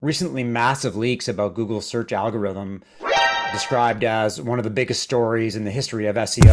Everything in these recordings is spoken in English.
Recently, massive leaks about Google's search algorithm, described as one of the biggest stories in the history of SEO.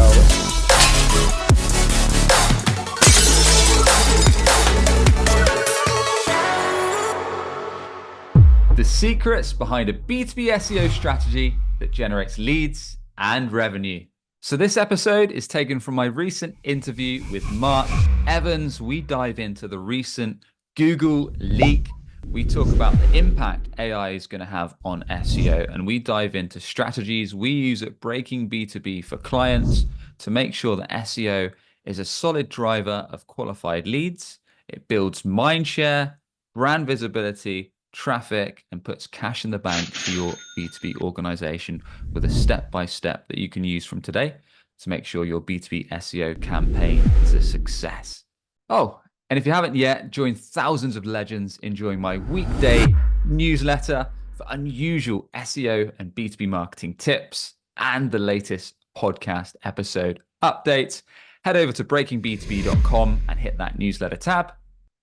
The secrets behind a B2B SEO strategy that generates leads and revenue. So this episode is taken from my recent interview with Mark Evans. We dive into the recent Google leak. We talk about the impact AI is going to have on SEO, and we dive into strategies we use at Breaking B2B for clients to make sure that SEO is a solid driver of qualified leads. It builds mindshare, brand visibility, traffic, and puts cash in the bank for your B2B organization with a step-by-step that you can use from today to make sure your B2B SEO campaign is a success. Oh, and if you haven't yet, join thousands of legends enjoying my weekday newsletter for unusual SEO and B2B marketing tips and the latest podcast episode updates. Head over to breakingb2b.com and hit that newsletter tab.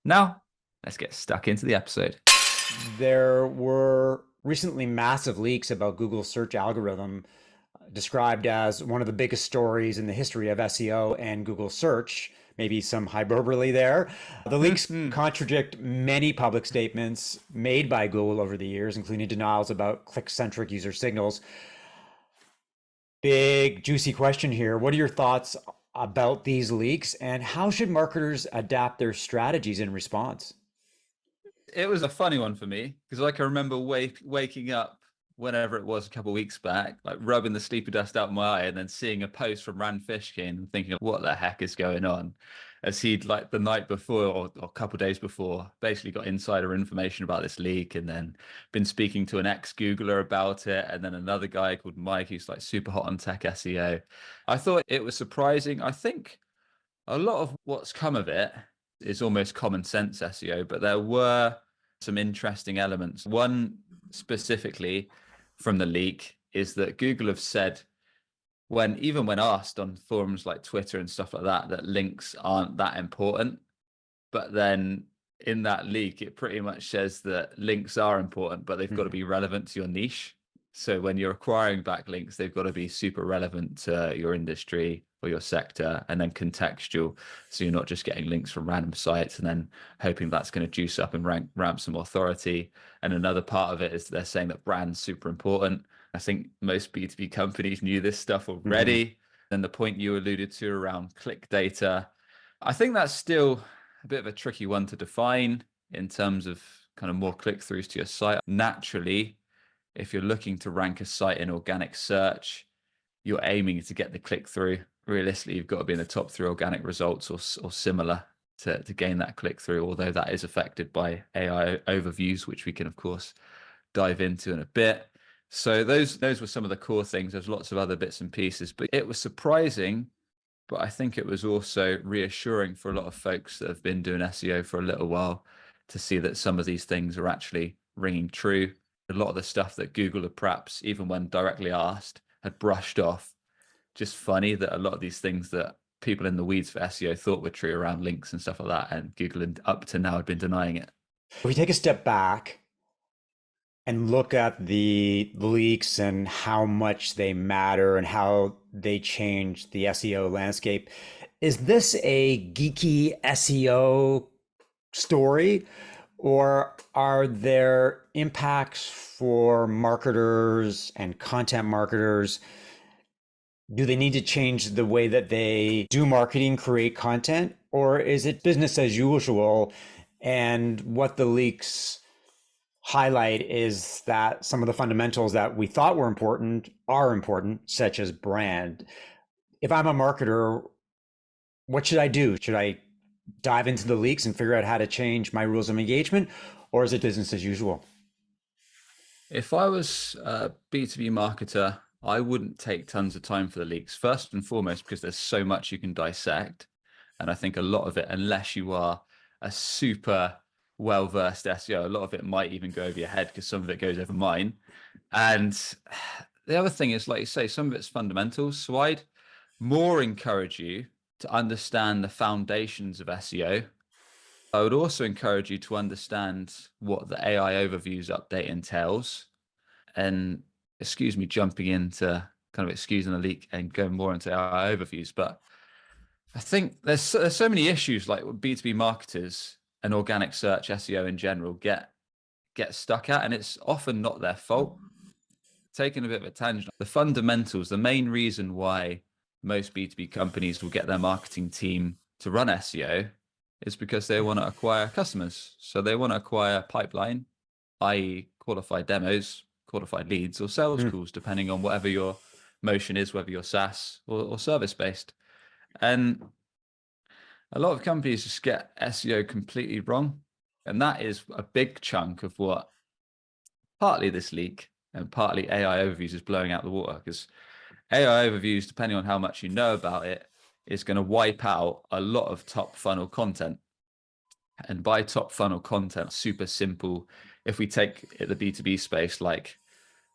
Now, let's get stuck into the episode. There were recently massive leaks about Google's search algorithm, described as one of the biggest stories in the history of SEO and Google search. Maybe some hyperbole there. The leaks contradict many public statements made by Google over the years, including denials about click-centric user signals. Big, juicy question here. What are your thoughts about these leaks, and how should marketers adapt their strategies in response? It was a funny one for me because I can remember waking up whenever it was a couple of weeks back, like rubbing the sleepy dust out my eye and then seeing a post from Rand Fishkin and thinking, what the heck is going on? As he'd like the night before or a couple of days before basically got insider information about this leak and then been speaking to an ex-Googler about it. And then another guy called Mike, who's like super hot on tech SEO. I thought it was surprising. I think a lot of what's come of it is almost common sense SEO, but there were some interesting elements. One specifically from the leak is that Google have said, even when asked on forums like Twitter and stuff like that, that links aren't that important. But then in that leak, it pretty much says that links are important, but they've got to be relevant to your niche. So when you're acquiring backlinks, they've got to be super relevant to your industry or your sector, and then contextual. So you're not just getting links from random sites and then hoping that's going to juice up and ramp some authority. And another part of it is they're saying that brand's super important. I think most B2B companies knew this stuff already. Then the point you alluded to around click data, I think that's still a bit of a tricky one to define in terms of kind of more click-throughs to your site. Naturally, if you're looking to rank a site in organic search, you're aiming to get the click-through. Realistically, you've got to be in the top 3 organic results or similar to gain that click-through, although that is affected by AI overviews, which we can, of course, dive into in a bit. So those were some of the core things. There's lots of other bits and pieces, but it was surprising. But I think it was also reassuring for a lot of folks that have been doing SEO for a little while to see that some of these things are actually ringing true. A lot of the stuff that Google had perhaps, even when directly asked, had brushed off. Just funny that a lot of these things that people in the weeds for SEO thought were true around links and stuff like that, and Google up to now had been denying it. If we take a step back and look at the leaks and how much they matter and how they change the SEO landscape, is this a geeky SEO story, or are there impacts for marketers and content marketers? Do they need to change the way that they do marketing, create content, or is it business as usual? And what the leaks highlight is that some of the fundamentals that we thought were important are important, such as brand. If I'm a marketer, what should I do? Should I dive into the leaks and figure out how to change my rules of engagement, or is it business as usual? If I was a B2B marketer, I wouldn't take tons of time for the leaks. First and foremost, because there's so much you can dissect. And I think a lot of it, unless you are a super well-versed SEO, a lot of it might even go over your head because some of it goes over mine. And the other thing is, like you say, some of it's fundamentals. So I'd more encourage you to understand the foundations of SEO I would also encourage you to understand what the AI overviews update entails. And excuse me, jumping into kind of excusing the leak and going more into AI overviews, but I think there's so many issues like B2B marketers and organic search SEO in general get stuck at, and it's often not their fault. Taking a bit of a tangent, the fundamentals, the main reason why most B2B companies will get their marketing team to run SEO is because they want to acquire customers. So they want to acquire pipeline, i.e. qualified demos, qualified leads, or sales calls, depending on whatever your motion is, whether you're SaaS or service-based. And a lot of companies just get SEO completely wrong. And that is a big chunk of what partly this leak and partly AI overviews is blowing out the water, because AI overviews, depending on how much you know about it, is going to wipe out a lot of top funnel content. And by top funnel content, super simple. If we take the B2B space, like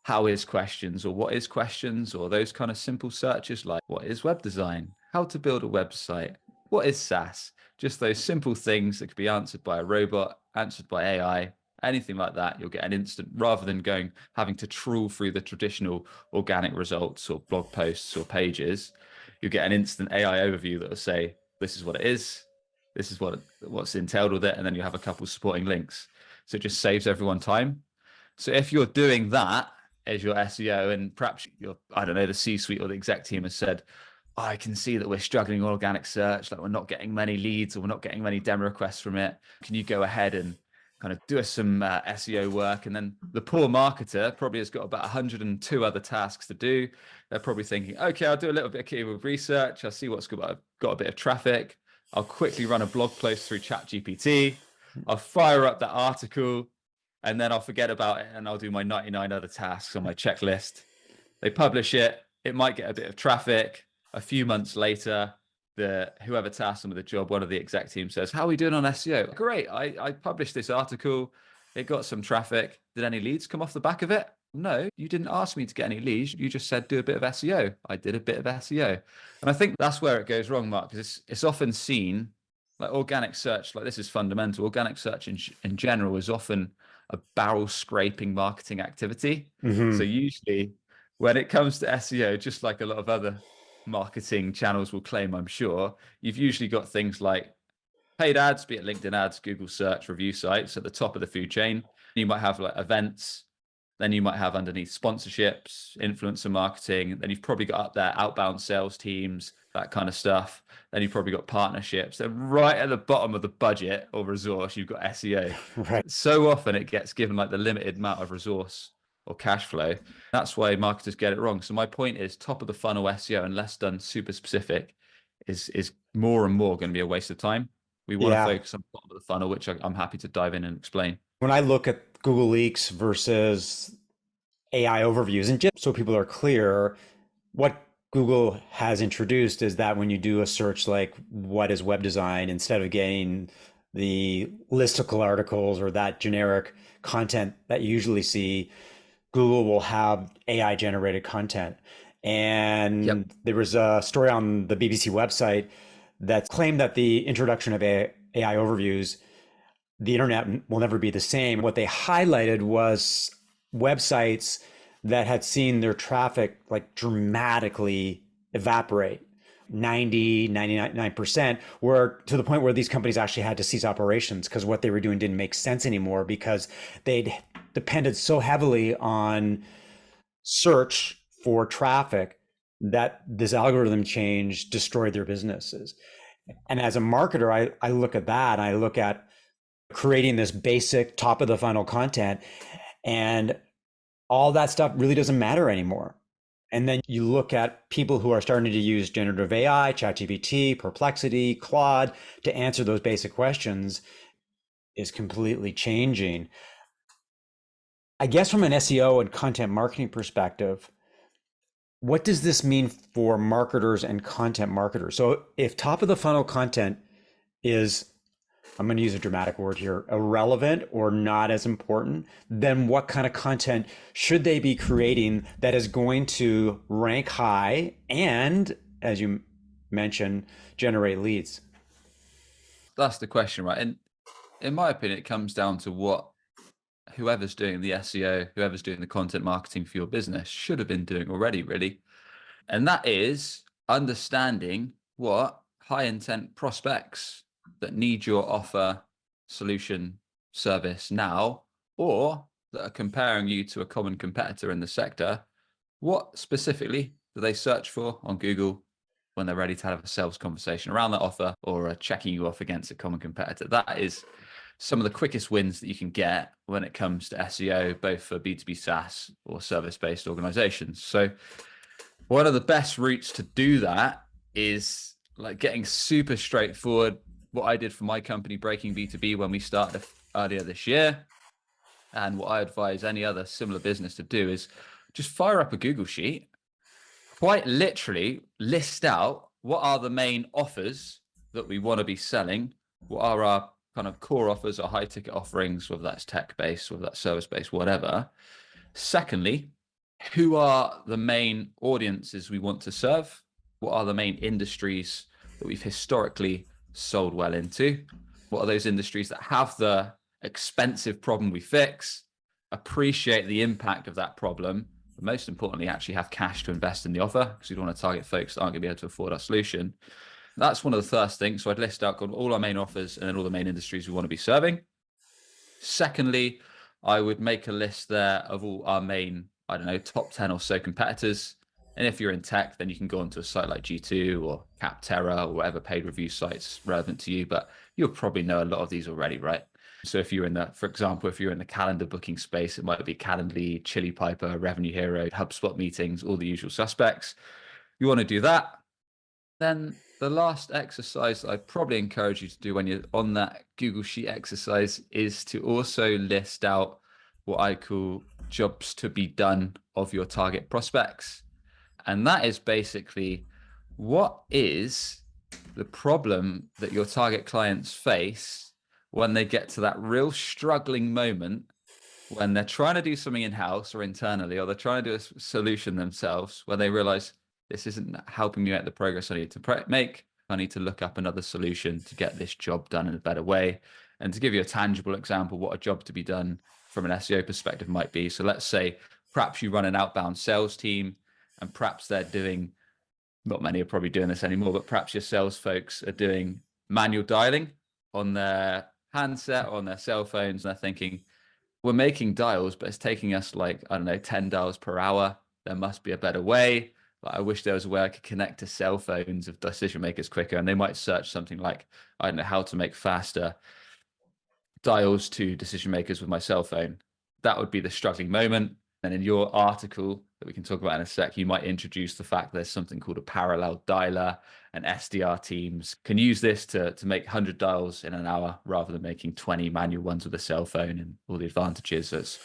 how is questions or what is questions, or those kind of simple searches like what is web design, how to build a website, what is SaaS, just those simple things that could be answered by a robot, answered by AI, anything like that, you'll get an instant, rather than having to trawl through the traditional organic results or blog posts or pages, you get an instant AI overview that will say, this is what it is, this is what's entailed with it, and then you have a couple supporting links. So it just saves everyone time. So if you're doing that as your SEO, and perhaps I don't know, the C-suite or the exec team has said, oh, I can see that we're struggling with organic search, like we're not getting many leads or we're not getting many demo requests from it. Can you go ahead and kind of do us some SEO work? And then the poor marketer probably has got about 102 other tasks to do. They're probably thinking, okay, I'll do a little bit of keyword research. I'll see what's got a bit of traffic. I'll quickly run a blog post through ChatGPT. I'll fire up that article, and then I'll forget about it and I'll do my 99 other tasks on my checklist. They publish it. It might get a bit of traffic. A few months later, whoever tasked them with the job, one of the exec team says, how are we doing on SEO? Great. I published this article. It got some traffic. Did any leads come off the back of it? No, you didn't ask me to get any leads. You just said do a bit of SEO. I did a bit of SEO. And I think that's where it goes wrong, Mark, because it's often seen like organic search, like this is fundamental. Organic search in general is often a barrel scraping marketing activity. So usually when it comes to SEO, just like a lot of other marketing channels will claim, I'm sure, you've usually got things like paid ads, be it LinkedIn ads, Google search, review sites at the top of the food chain. You might have like events. Then you might have underneath sponsorships, influencer marketing. Then you've probably got up there outbound sales teams, that kind of stuff. Then you've probably got partnerships. Then right at the bottom of the budget or resource, you've got SEO. Right. So often it gets given like the limited amount of resource or cash flow. That's why marketers get it wrong. So my point is, top of the funnel SEO, unless done super specific, is more and more going to be a waste of time. We want to focus on the bottom of the funnel, which I'm happy to dive in and explain. When I look at Google Leaks versus AI overviews, and just so people are clear, what Google has introduced is that when you do a search like what is web design, instead of getting the listicle articles or that generic content that you usually see, Google will have AI generated content. And there was a story on the BBC website that claimed that the introduction of AI overviews, the internet will never be the same. What they highlighted was websites that had seen their traffic like dramatically evaporate, 99%, were to the point where these companies actually had to cease operations because what they were doing didn't make sense anymore, because they'd depended so heavily on search for traffic that this algorithm change destroyed their businesses. And as a marketer, I look at that, I look at creating this basic top of the funnel content, and all that stuff really doesn't matter anymore. And then you look at people who are starting to use generative AI, ChatGPT, Perplexity, Claude to answer those basic questions, is completely changing. I guess from an SEO and content marketing perspective, what does this mean for marketers and content marketers? So if top of the funnel content is, I'm going to use a dramatic word here, irrelevant or not as important, then what kind of content should they be creating that is going to rank high and, as you mentioned, generate leads? That's the question, right? And in my opinion, it comes down to what whoever's doing the SEO, whoever's doing the content marketing for your business should have been doing already, really. And that is understanding what high intent prospects that need your offer, solution, service now, or that are comparing you to a common competitor in the sector, what specifically do they search for on Google when they're ready to have a sales conversation around that offer or checking you off against a common competitor? That is some of the quickest wins that you can get when it comes to SEO, both for B2B SaaS or service-based organizations. So one of the best routes to do that is like getting super straightforward. What I did for my company, Breaking B2B, when we started earlier this year, and what I advise any other similar business to do is just fire up a Google sheet, quite literally list out what are the main offers that we want to be selling, what are our kind of core offers or high ticket offerings, whether that's tech based, whether that's service based, whatever. Secondly, who are the main audiences we want to serve? What are the main industries that we've historically sold well into? What are those industries that have the expensive problem we fix, appreciate the impact of that problem, but most importantly, actually have cash to invest in the offer, because we don't want to target folks that aren't going to be able to afford our solution. That's one of the first things. So I'd list out all our main offers and then all the main industries we want to be serving. Secondly, I would make a list there of all our main, I don't know, top 10 or so competitors. And if you're in tech, then you can go onto a site like G2 or 𝗥𝗲𝗁𝗁𝗲 or whatever paid review sites relevant to you, but you'll probably know a lot of these already, right? So if you're in the, for example, if you're in the calendar booking space, it might be Calendly, Chili Piper, Revenue Hero, HubSpot meetings, all the usual suspects. You want to do that. Then the last exercise that I'd probably encourage you to do when you're on that Google Sheet exercise is to also list out what I call jobs to be done of your target prospects. And that is basically, what is the problem that your target clients face when they get to that real struggling moment when they're trying to do something in-house or internally, or they're trying to do a solution themselves, where they realize this isn't helping me at the progress I need to make. I need to look up another solution to get this job done in a better way. And to give you a tangible example, what a job to be done from an SEO perspective might be. So let's say perhaps you run an outbound sales team, and perhaps they're doing, not many are probably doing this anymore, but perhaps your sales folks are doing manual dialing on their handset, on their cell phones. And they're thinking, we're making dials, but it's taking us like, I don't know, 10 dials per hour. There must be a better way. Like, I wish there was a way I could connect to cell phones of decision makers quicker. And they might search something like, I don't know, how to make faster dials to decision makers with my cell phone. That would be the struggling moment. And in your article that we can talk about in a sec, you might introduce the fact there's something called a parallel dialer, and SDR teams can use this to make 100 dials in an hour rather than making 20 manual ones with a cell phone, and all the advantages. So it's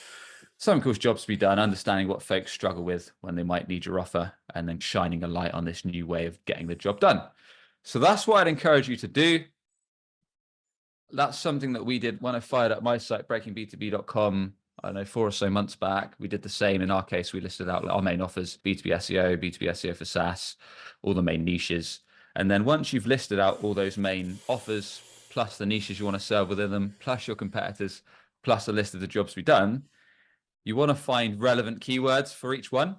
some cool jobs to be done, understanding what folks struggle with when they might need your offer, and then shining a light on this new way of getting the job done. So that's what I'd encourage you to do. That's something that we did when I fired up my site, breakingb2b.com. I don't know, 4 or so months back. We did the same. In our case, we listed out our main offers, B2B SEO, B2B SEO for SaaS, all the main niches. And then once you've listed out all those main offers, plus the niches you want to serve within them, plus your competitors, plus a list of the jobs to be done, you want to find relevant keywords for each one.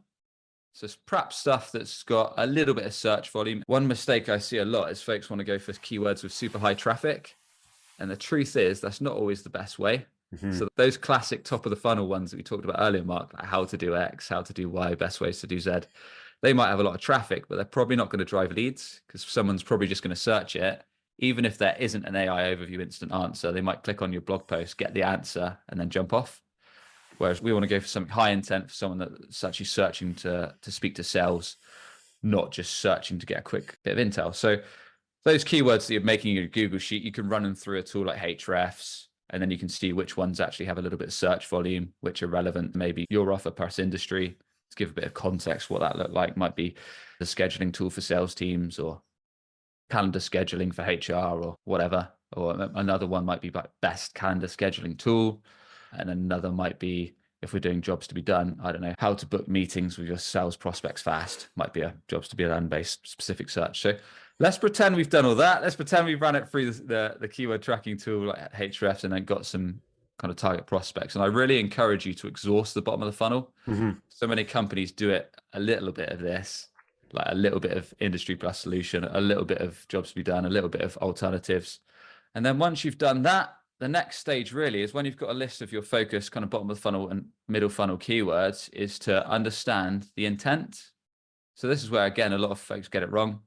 So it's perhaps stuff that's got a little bit of search volume. One mistake I see a lot is folks want to go for keywords with super high traffic. And the truth is that's not always the best way. So those classic top of the funnel ones that we talked about earlier, Mark, like how to do X, how to do Y, best ways to do Z, they might have a lot of traffic, but they're probably not going to drive leads, because someone's probably just going to search it. Even if there isn't an AI overview instant answer, they might click on your blog post, get the answer, and then jump off. Whereas we want to go for something high intent, for someone that's actually searching to speak to sales, not just searching to get a quick bit of intel. So those keywords that you're making in your Google Sheet, you can run them through a tool like Ahrefs, and then you can see which ones actually have a little bit of search volume, which are relevant, maybe your offer per industry. To give a bit of context, what that looked like might be the scheduling tool for sales teams, or calendar scheduling for HR, or whatever. Or another one might be like best calendar scheduling tool. And another might be, if we're doing jobs to be done, I don't know, how to book meetings with your sales prospects fast, might be a jobs to be done based specific search. So Let's pretend we've done all that. Let's pretend we've run it through the keyword tracking tool like Hrefs and then got some kind of target prospects. And I really encourage you to exhaust the bottom of the funnel. Mm-hmm. So many companies do it a little bit of this, like a little bit of industry plus solution, a little bit of jobs to be done, a little bit of alternatives. And then once you've done that, the next stage really is when you've got a list of your focus kind of bottom of the funnel and middle funnel keywords is to understand the intent. So this is where, again, a lot of folks get it wrong.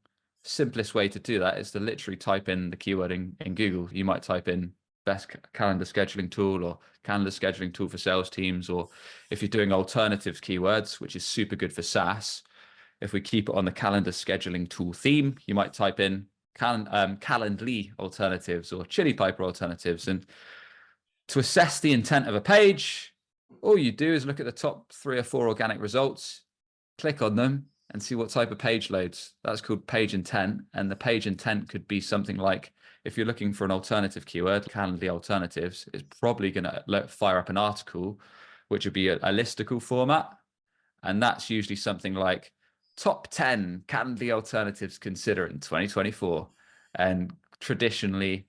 Simplest way to do that is to literally type in the keyword in Google. You might type in best calendar scheduling tool or calendar scheduling tool for sales teams, or if you're doing alternatives keywords, which is super good for Saas, if we keep it on the calendar scheduling tool theme, you might type in Calendly alternatives or 𝗥𝗲𝗹𝗁𝗲 alternatives. And to assess the intent of a page, all you do is look at the top 3 or 4 organic results, click on them, and see what type of page loads. That's called page intent. And the page intent could be something like, if you're looking for an alternative keyword, Calendly alternatives, it's probably going to fire up an article, which would be a listicle format. And that's usually something like top 10 Calendly alternatives consider in 2024. And traditionally,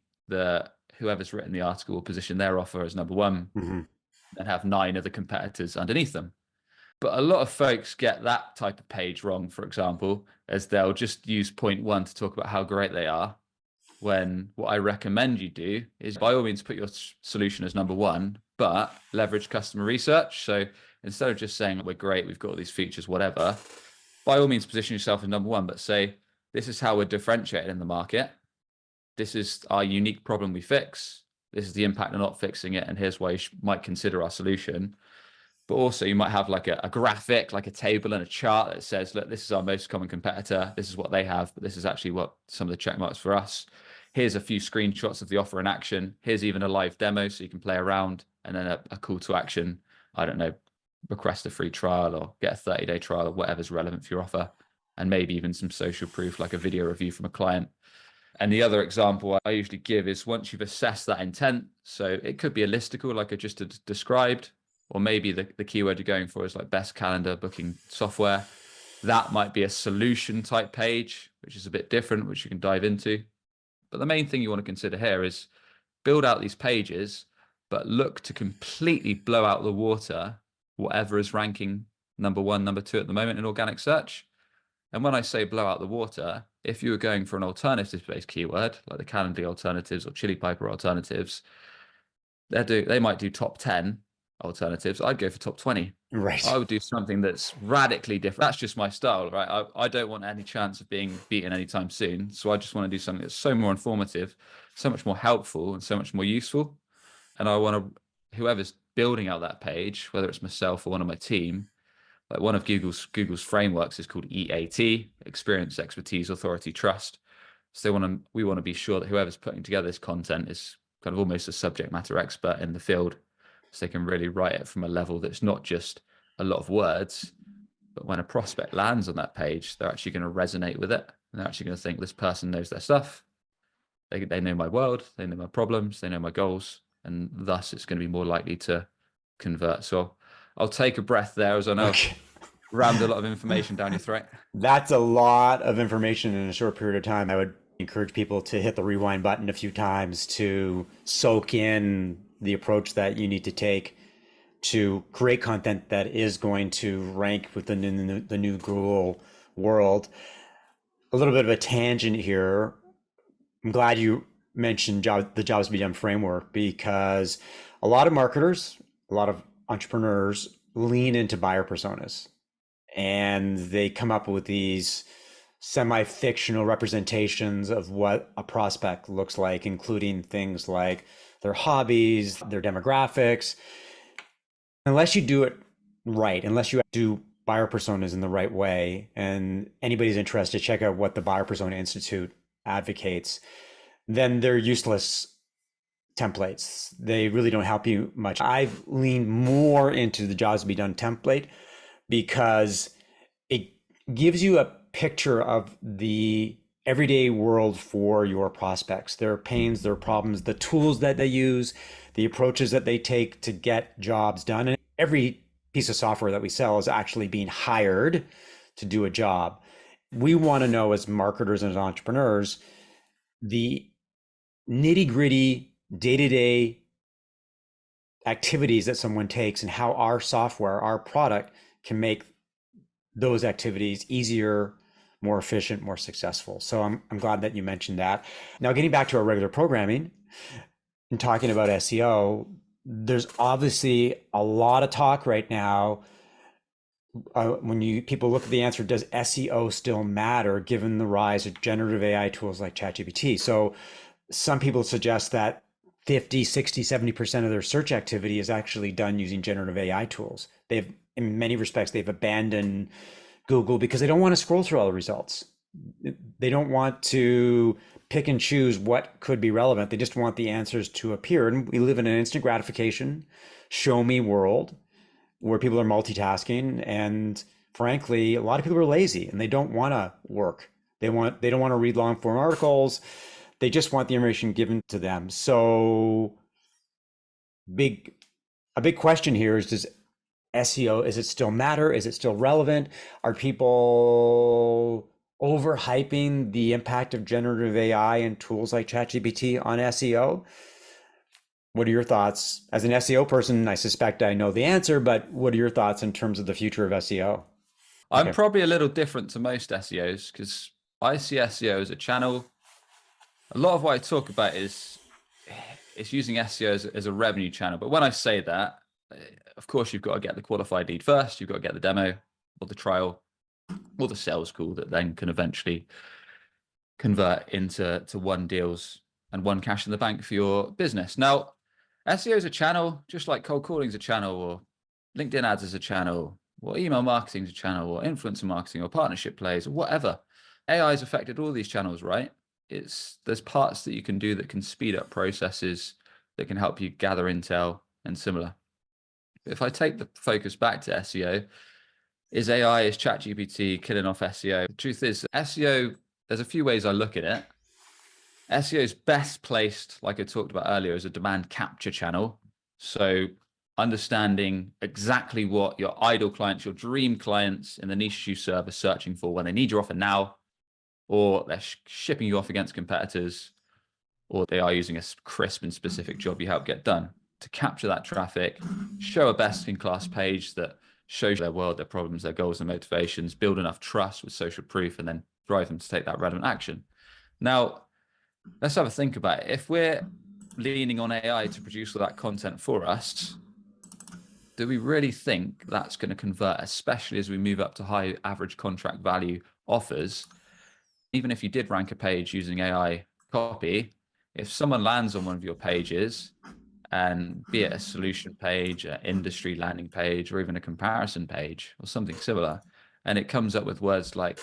whoever's written the article will position their offer as number 1 Mm-hmm. and have 9 other competitors underneath them. But a lot of folks get that type of page wrong, for example, as they'll just use point 1 to talk about how great they are. When what I recommend you do is by all means put your solution as number 1, but leverage customer research. So instead of just saying we're great, we've got all these features, whatever, by all means position yourself as number 1, but say, this is how we're differentiated in the market. This is our unique problem we fix. This is the impact of not fixing it. And here's why you might consider our solution. But also you might have like a graphic, like a table and a chart that says, look, this is our most common competitor. This is what they have, but this is actually what some of the check marks for us. Here's a few screenshots of the offer in action. Here's even a live demo so you can play around, and then a call to action. I don't know, request a free trial or get a 30-day trial or whatever's relevant for your offer. And maybe even some social proof, like a video review from a client. And the other example I usually give is once you've assessed that intent, so it could be a listicle like I just described, or maybe the keyword you're going for is like best calendar booking software. That might be a solution type page, which is a bit different, which you can dive into. But the main thing you want to consider here is build out these pages, but look to completely blow out the water, whatever is ranking number 1, number 2 at the moment in organic search. And when I say blow out the water, if you were going for an alternatives-based keyword, like the Calendly alternatives or 𝗥𝗲𝗹𝗁𝗲 alternatives, they might do top 10 alternatives. I'd go for top 20. Right. I would do something that's radically different. That's just my style, right? I don't want any chance of being beaten anytime soon. So I just want to do something that's so more informative, so much more helpful, and so much more useful. And I want to, whoever's building out that page, whether it's myself or one of my team, like one of Google's frameworks is called EAT, Experience, Expertise, Authority, Trust. So we want to be sure that whoever's putting together this content is kind of almost a subject matter expert in the field, so they can really write it from a level that's not just a lot of words, but when a prospect lands on that page, they're actually going to resonate with it. And they're actually going to think this person knows their stuff. They know my world, they know my problems, they know my goals, and thus it's going to be more likely to convert. So I'll take a breath there, as I know I've rammed a lot of information down your throat. That's a lot of information in a short period of time. I would encourage people to hit the rewind button a few times to soak in the approach that you need to take to create content that is going to rank within the new Google world. A little bit of a tangent here. I'm glad you mentioned the jobs to be done framework, because a lot of marketers, a lot of entrepreneurs lean into buyer personas, and they come up with these semi-fictional representations of what a prospect looks like, including things like their hobbies, their demographics. Unless you do it right, unless you do buyer personas in the right way, and anybody's interested, check out what the Buyer Persona Institute advocates, then they're useless templates. They really don't help you much. I've leaned more into the jobs to be done template because it gives you a picture of the everyday world for your prospects, their pains, their problems, the tools that they use, the approaches that they take to get jobs done. And every piece of software that we sell is actually being hired to do a job. we want to know as marketers and as entrepreneurs, the nitty-gritty day-to-day activities that someone takes and how our software, our product can make those activities easier, more efficient, more successful. So I'm glad that you mentioned that. Now, getting back to our regular programming and talking about SEO, there's obviously a lot of talk right now. When people look at the answer, does SEO still matter given the rise of generative AI tools like ChatGPT? So some people suggest that 50, 60, 70% of their search activity is actually done using generative AI tools. They've, in many respects, they've abandoned Google because they don't want to scroll through all the results. They don't want to pick and choose what could be relevant. They just want the answers to appear. And we live in an instant gratification, show me world where people are multitasking. And frankly, a lot of people are lazy and they don't want to work. They don't want to read long form articles. They just want the information given to them. So a big question here is, does SEO, is it still matter? Is it still relevant? Are people overhyping the impact of generative AI and tools like ChatGPT on SEO? What are your thoughts? As an SEO person, I suspect I know the answer, but what are your thoughts in terms of the future of SEO? I'm Okay. probably a little different to most SEOs because I see SEO as a channel. A lot of what I talk about is it's using SEO as a revenue channel. But when I say that, of course, you've got to get the qualified lead first. You've got to get the demo or the trial or the sales call that then can eventually convert into one deals and one cash in the bank for your business. Now, SEO is a channel, just like cold calling is a channel, or LinkedIn ads is a channel, or email marketing is a channel, or influencer marketing, or partnership plays, or whatever. AI has affected all these channels, right? There's parts that you can do that can speed up processes, that can help you gather intel and similar. If I take the focus back to SEO, is ChatGPT killing off SEO? The truth is, SEO, there's a few ways I look at it. SEO is best placed, like I talked about earlier, as a demand capture channel. So understanding exactly what your ideal clients, your dream clients in the niche you serve are searching for when they need your offer now, or they're shipping you off against competitors, or they are using a crisp and specific job you help get done. To capture that traffic, show a best-in-class page that shows their world, their problems, their goals and motivations, build enough trust with social proof, and then drive them to take that relevant action. Now, let's have a think about it. If we're leaning on AI to produce all that content for us, do we really think that's going to convert, especially as we move up to high average contract value offers? Even if you did rank a page using AI copy, if someone lands on one of your pages, and be it a solution page, an industry landing page, or even a comparison page or something similar, and it comes up with words like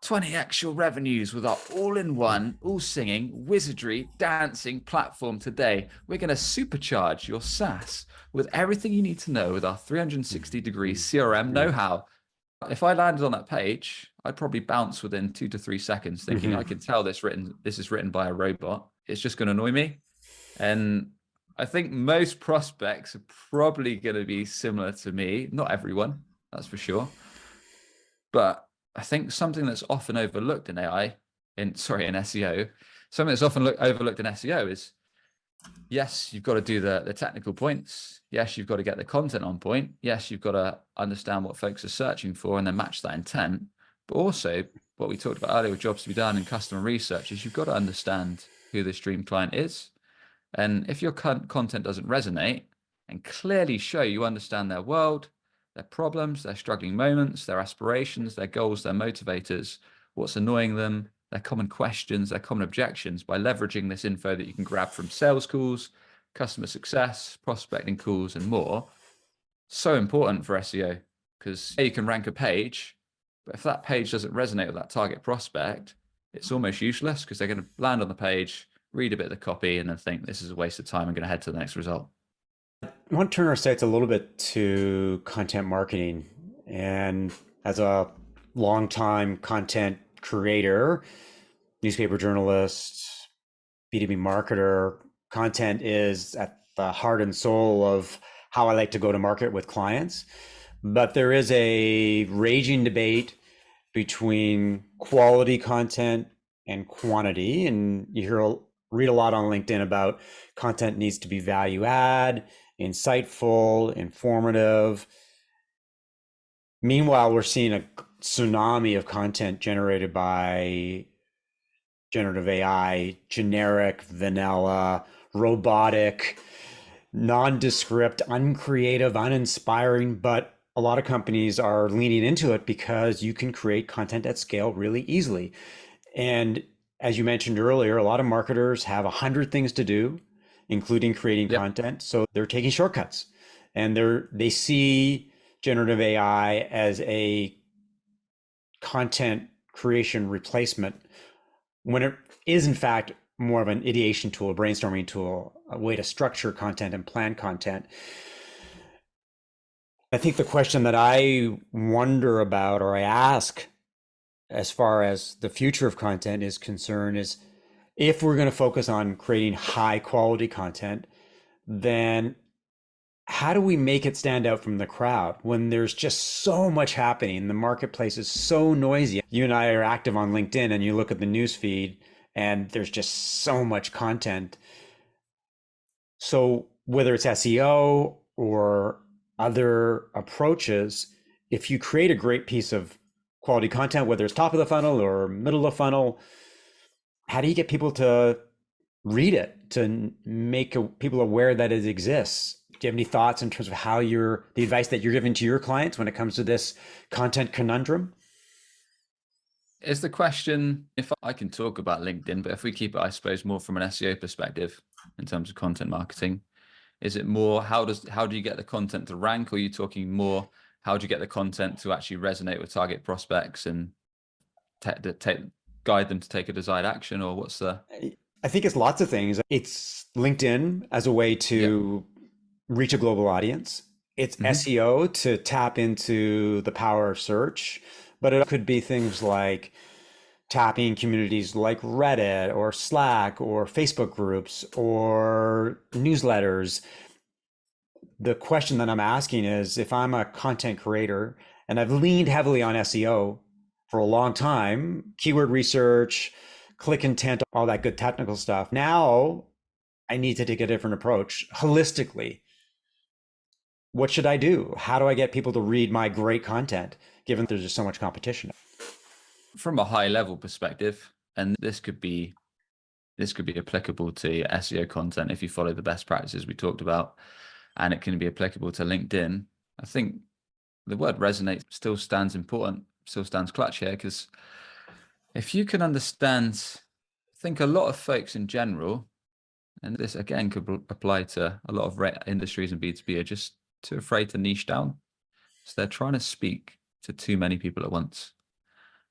20 actual revenues with our all-in-one, all singing, wizardry, dancing platform today. We're going to supercharge your Saas with everything you need to know with our 360-degree CRM know-how. If I landed on that page, I'd probably bounce within 2 to 3 seconds thinking, I can tell this is written by a robot. It's just going to annoy me. And I think most prospects are probably going to be similar to me. Not everyone, that's for sure. But I think something that's often overlooked in SEO, something that's often overlooked in SEO is, yes, you've got to do the technical points. Yes, you've got to get the content on point. Yes, you've got to understand what folks are searching for and then match that intent. But also, what we talked about earlier with jobs to be done and customer research is you've got to understand who this dream client is. And if your content doesn't resonate and clearly show you understand their world, their problems, their struggling moments, their aspirations, their goals, their motivators, what's annoying them, their common questions, their common objections, by leveraging this info that you can grab from sales calls, customer success, prospecting calls, and more, so important for SEO, because you can rank a page, but if that page doesn't resonate with that target prospect, it's almost useless because they're going to land on the page, read a bit of the copy, and then think this is a waste of time. I'm going to head to the next result. I want to turn our sights a little bit to content marketing. And as a longtime content creator, newspaper journalist, B2B marketer, content is at the heart and soul of how I like to go to market with clients. But there is a raging debate between quality content and quantity. And read a lot on LinkedIn about content needs to be value add, insightful, informative. Meanwhile, we're seeing a tsunami of content generated by generative AI, generic, vanilla, robotic, nondescript, uncreative, uninspiring, but a lot of companies are leaning into it because you can create content at scale really easily. And as you mentioned earlier, a lot of marketers have 100 things to do, including creating Yep. content. So they're taking shortcuts, and they see generative AI as a content creation replacement when it is in fact more of an ideation tool, a brainstorming tool, a way to structure content and plan content. I think the question that I wonder about, or I ask as far as the future of content is concerned, is if we're going to focus on creating high quality content, then how do we make it stand out from the crowd when there's just so much happening? The marketplace is so noisy. You and I are active on LinkedIn, and you look at the news feed and there's just so much content. So whether it's SEO or other approaches, if you create a great piece of quality content, whether it's top of the funnel or middle of the funnel, how do you get people to read it, to make people aware that it exists? Do you have any thoughts in terms of how the advice that you're giving to your clients when it comes to this content conundrum? Is the question, if I can talk about LinkedIn, but if we keep it, I suppose, more from an SEO perspective in terms of content marketing, is it more how do you get the content to rank, or are you talking more how do you get the content to actually resonate with target prospects and guide them to take a desired action, or what's the? I think it's lots of things. It's LinkedIn as a way Yep. to reach a global audience. It's Mm-hmm. SEO to tap into the power of search, but it could be things like tapping communities like Reddit or Slack or Facebook groups or newsletters. The question that I'm asking is, if I'm a content creator and I've leaned heavily on SEO for a long time, keyword research, click intent, all that good technical stuff. Now I need to take a different approach holistically. What should I do? How do I get people to read my great content, given there's just so much competition? From a high level perspective, and this could be applicable to SEO content if you follow the best practices we talked about, and it can be applicable to LinkedIn. I think the word resonate still stands important, still stands clutch here, because if you can understand, I think a lot of folks in general, and this again could apply to a lot of industries and B2B, are just too afraid to niche down. So they're trying to speak to too many people at once,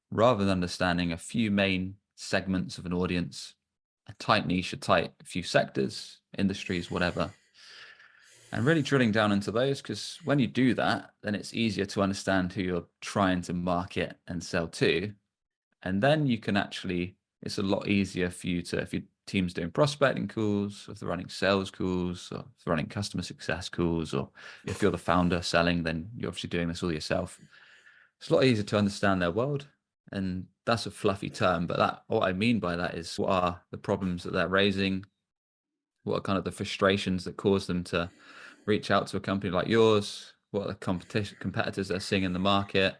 rather than understanding a few main segments of an audience, a tight niche, a few sectors, industries, whatever, and really drilling down into those. Because when you do that, then it's easier to understand who you're trying to market and sell to. And then you can actually, it's a lot easier for you to, if your team's doing prospecting calls, if they're running sales calls, or if they're running customer success calls, or if you're the founder selling, then you're obviously doing this all yourself. It's a lot easier to understand their world. And that's a fluffy term, but what I mean by that is, what are the problems that they're raising? What are kind of the frustrations that cause them to reach out to a company like yours? What are the competitors they're seeing in the market?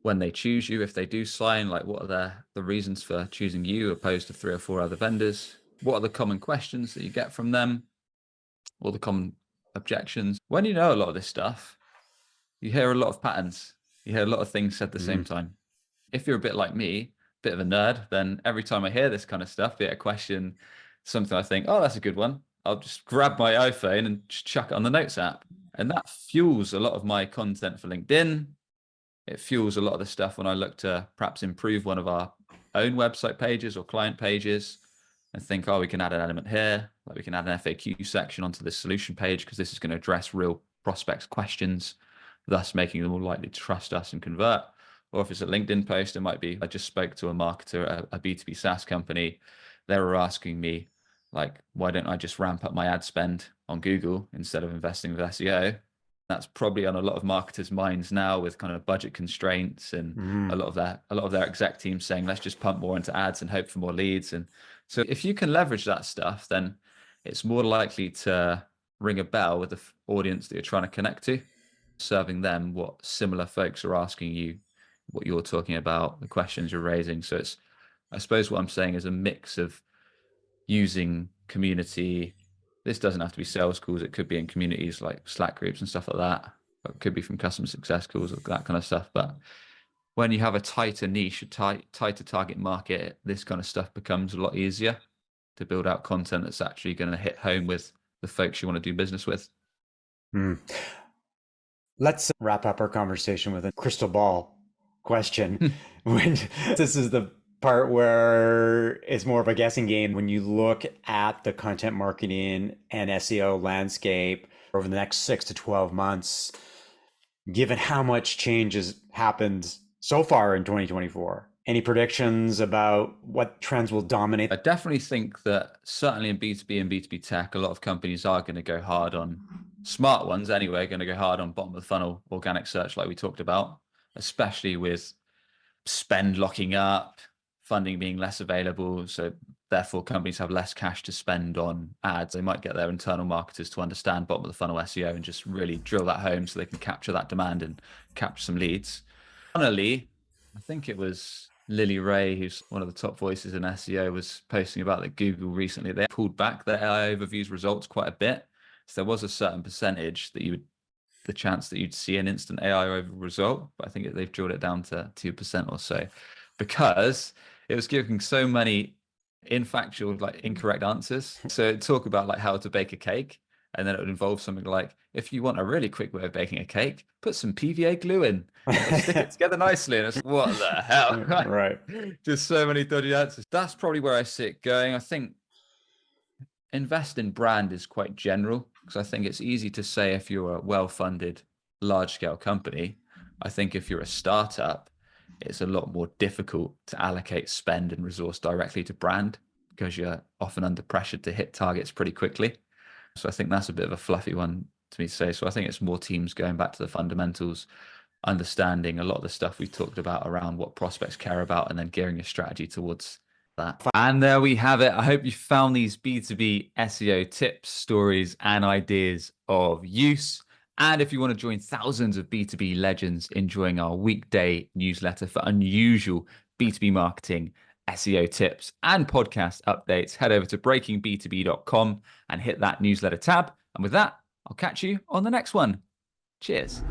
When they choose you, if they do sign, like what are the reasons for choosing you opposed to 3 or 4 other vendors? What are the common questions that you get from them, or the common objections? When you know a lot of this stuff, you hear a lot of patterns. You hear a lot of things said at the same time. If you're a bit like me, a bit of a nerd, then every time I hear this kind of stuff, be it a question, something I think, oh, that's a good one, I'll just grab my iPhone and just chuck it on the Notes app. And that fuels a lot of my content for LinkedIn. It fuels a lot of the stuff when I look to perhaps improve one of our own website pages or client pages, and think, oh, we can add an element here, like we can add an FAQ section onto this solution page because this is going to address real prospects' questions, thus making them more likely to trust us and convert. Or if it's a LinkedIn post, it might be, I just spoke to a marketer, a B2B SaaS company. They were asking me, like, why don't I just ramp up my ad spend on Google instead of investing with SEO? That's probably on a lot of marketers' minds now with kind of budget constraints and a lot of their exec teams saying, let's just pump more into ads and hope for more leads. And so if you can leverage that stuff, then it's more likely to ring a bell with the audience that you're trying to connect to, serving them what similar folks are asking you, what you're talking about, the questions you're raising. So it's, I suppose what I'm saying is a mix of using community. This doesn't have to be sales calls. It could be in communities like Slack groups and stuff like that. It could be from customer success calls or that kind of stuff. But when you have a tighter niche, a tighter target market, this kind of stuff becomes a lot easier to build out content that's actually going to hit home with the folks you want to do business with. Let's wrap up our conversation with a crystal ball question. When this is the part where it's more of a guessing game. When you look at the content marketing and SEO landscape over the next 6 to 12 months, given how much change has happened so far in 2024, any predictions about what trends will dominate? I definitely think that certainly in B2B and B2B tech, a lot of companies are going to go hard on, smart ones anyway, going to go hard on bottom of the funnel organic search like we talked about, especially with spend locking up, funding being less available. So therefore companies have less cash to spend on ads. They might get their internal marketers to understand bottom of the funnel SEO and just really drill that home so they can capture that demand and capture some leads. Finally, I think it was Lily Ray, who's one of the top voices in SEO, was posting about that Google recently. They pulled back their AI overviews results quite a bit. So there was a certain percentage that you would, the chance that you'd see an instant AI over result, but I think they've drilled it down to 2% or so, because it was giving so many infactual, like incorrect answers. So it'd talk about like how to bake a cake, and then it would involve something like, if you want a really quick way of baking a cake, put some PVA glue in, and stick it together nicely. And it's, what the hell? Right. Just so many dodgy answers. That's probably where I see it going. I think invest in brand is quite general, because I think it's easy to say if you're a well-funded, large-scale company. I think if you're a startup, it's a lot more difficult to allocate spend and resource directly to brand, because you're often under pressure to hit targets pretty quickly. So I think that's a bit of a fluffy one to me to say. So I think it's more teams going back to the fundamentals, understanding a lot of the stuff we talked about around what prospects care about, and then gearing your strategy towards that. And there we have it. I hope you found these B2B SEO tips, stories, and ideas of use. And if you want to join thousands of B2B legends enjoying our weekday newsletter for unusual B2B marketing, SEO tips, and podcast updates, head over to breakingb2b.com and hit that newsletter tab. And with that, I'll catch you on the next one. Cheers.